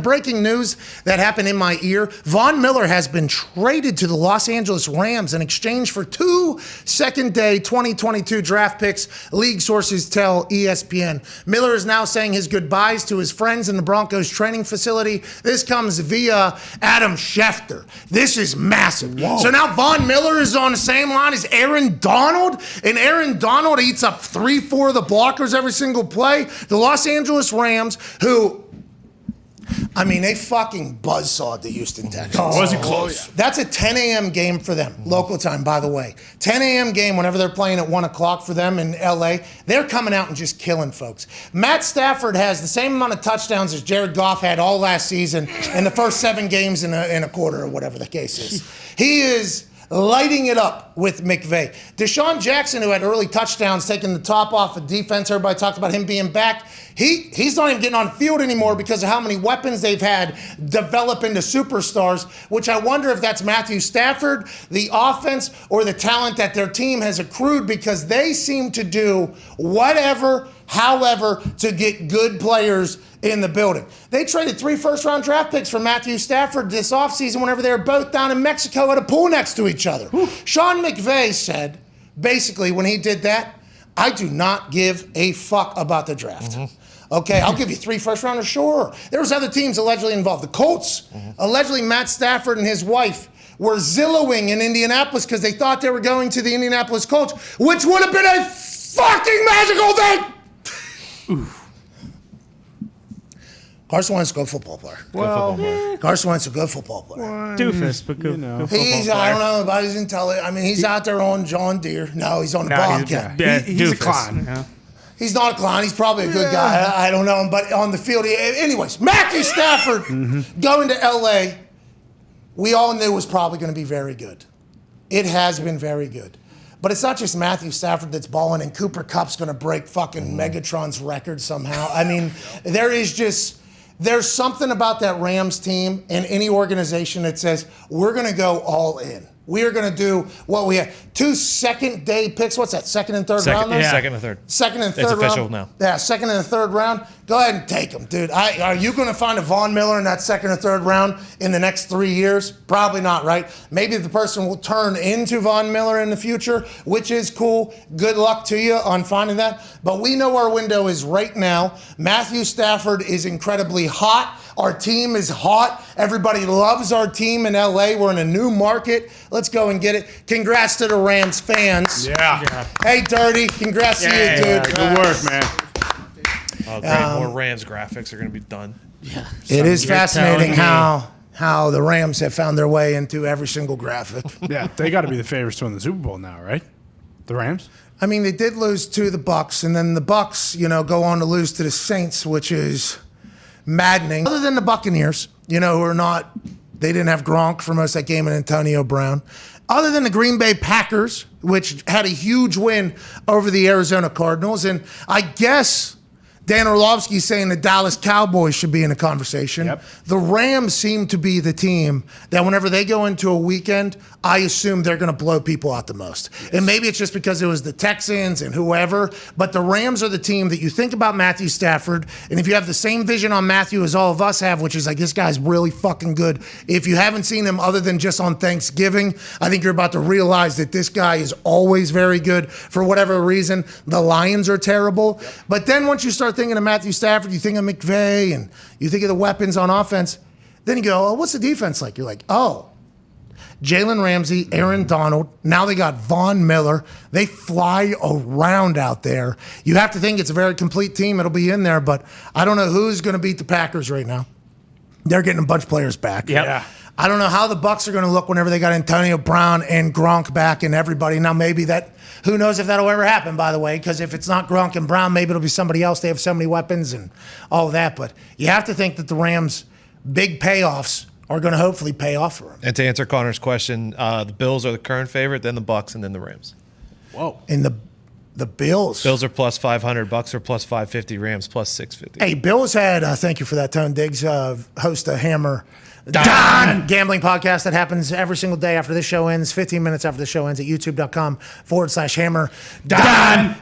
breaking news that happened in my ear. Von Miller has been traded to the Los Angeles Rams in exchange for 2 second-day 2022 draft picks, league sources tell ESPN. Miller is now saying his goodbyes to his friends in the Broncos training facility. This comes via Adam Schefter. This is massive. Whoa. So now Von Miller is on the same line as Aaron Donald, and Aaron Donald eats up 3-4 of the blockers every single play. The Los Angeles Rams, who, I mean, they fucking buzzsawed the Houston Texans. Oh, was it close? That's a 10 a.m. game for them, local time, by the way. 10 a.m. game whenever they're playing at 1 o'clock for them in L.A. They're coming out and just killing folks. Matt Stafford has the same amount of touchdowns as Jared Goff had all last season in the first 7 games in a quarter or whatever the case is. He is lighting it up with McVay. Deshaun Jackson, who had early touchdowns, taking the top off of defense. Everybody talked about him being back. He's not even getting on the field anymore because of how many weapons they've had develop into superstars, which I wonder if that's Matthew Stafford, the offense, or the talent that their team has accrued, because they seem to do whatever, however, to get good players in the building. They traded 3 first-round draft picks for Matthew Stafford this offseason whenever they were both down in Mexico at a pool next to each other. Sean McVay said, basically, when he did that, I do not give a fuck about the draft. Okay, I'll give you 3 first-rounders, sure. There was other teams allegedly involved. The Colts, allegedly Matt Stafford and his wife were zillowing in Indianapolis because they thought they were going to the Indianapolis Colts, which would have been a fucking magical thing. Carson Wentz is a good football player. Well, Carson Wentz is a good football player. Doofus, but good, good football He's, player. I don't know about his intelligence. I mean, he's out there on John Deere. No, he's on the Bobcat. He's a clown. Yeah. He's not a clown. He's probably a good guy. I don't know him, but on the field, anyways, Matthew Stafford going to L.A., we all knew was probably going to be very good. It has been very good. But it's not just Matthew Stafford that's balling, and Cooper Kupp's going to break fucking Megatron's record somehow. I mean, there's something about that Rams team and any organization that says, we're going to go all in. We are going to do what we have. 2 second-day picks. What's that, second and third round? Yeah. Second and third. Second and third It's round. official now. Yeah, second and third round. Go ahead and take them, dude. Are you going to find a Von Miller in that second or third round in the next 3 years? Probably not, right? Maybe the person will turn into Von Miller in the future, which is cool. Good luck to you on finding that. But we know our window is right now. Matthew Stafford is incredibly hot. Our team is hot. Everybody loves our team in LA. We're in a new market. Let's go and get it. Congrats to the Rams fans. Yeah. Hey, Dirty. Congrats to you, dude. Good work, man. Oh, great. More Rams graphics are going to be done. Yeah. It is fascinating how the Rams have found their way into every single graphic. Yeah, they got to be the favorites to win the Super Bowl now, right? The Rams? I mean, they did lose to the Bucs, and then the Bucs, go on to lose to the Saints, which is maddening. Other than the Buccaneers, who are not, they didn't have Gronk for most of that game and Antonio Brown. Other than the Green Bay Packers, which had a huge win over the Arizona Cardinals. And I guess Dan Orlovsky's saying the Dallas Cowboys should be in a conversation. Yep. The Rams seem to be the team that whenever they go into a weekend, I assume they're going to blow people out the most. Yes. And maybe it's just because it was the Texans and whoever, but the Rams are the team that you think about Matthew Stafford, and if you have the same vision on Matthew as all of us have, which is like, this guy's really fucking good. If you haven't seen him other than just on Thanksgiving, I think you're about to realize that this guy is always very good for whatever reason. The Lions are terrible. Yep. But then once you start thinking of Matthew Stafford, you think of McVay, and you think of the weapons on offense, then you go, oh, what's the defense like? You're like, oh, Jalen Ramsey, Aaron Donald. Now they got Von Miller. They fly around out there. You have to think it's a very complete team. It'll be in there, but I don't know who's going to beat the Packers right now. They're getting a bunch of players back. Yep. Yeah. I don't know how the Bucs are going to look whenever they got Antonio Brown and Gronk back and everybody. Now maybe who knows if that'll ever happen, by the way, because if it's not Gronk and Brown, maybe it'll be somebody else. They have so many weapons and all of that. But you have to think that the Rams' big payoffs are going to hopefully pay off for him. And to answer Connor's question, the Bills are the current favorite, then the Bucs, and then the Rams. Whoa. And the Bills. Bills are plus 500, Bucs are plus 550, Rams plus 650. Hey, Bills had, thank you for that, Tone Diggs, host a Hammer Don gambling podcast that happens every single day after this show ends, 15 minutes after the show ends at youtube.com/Hammer Don.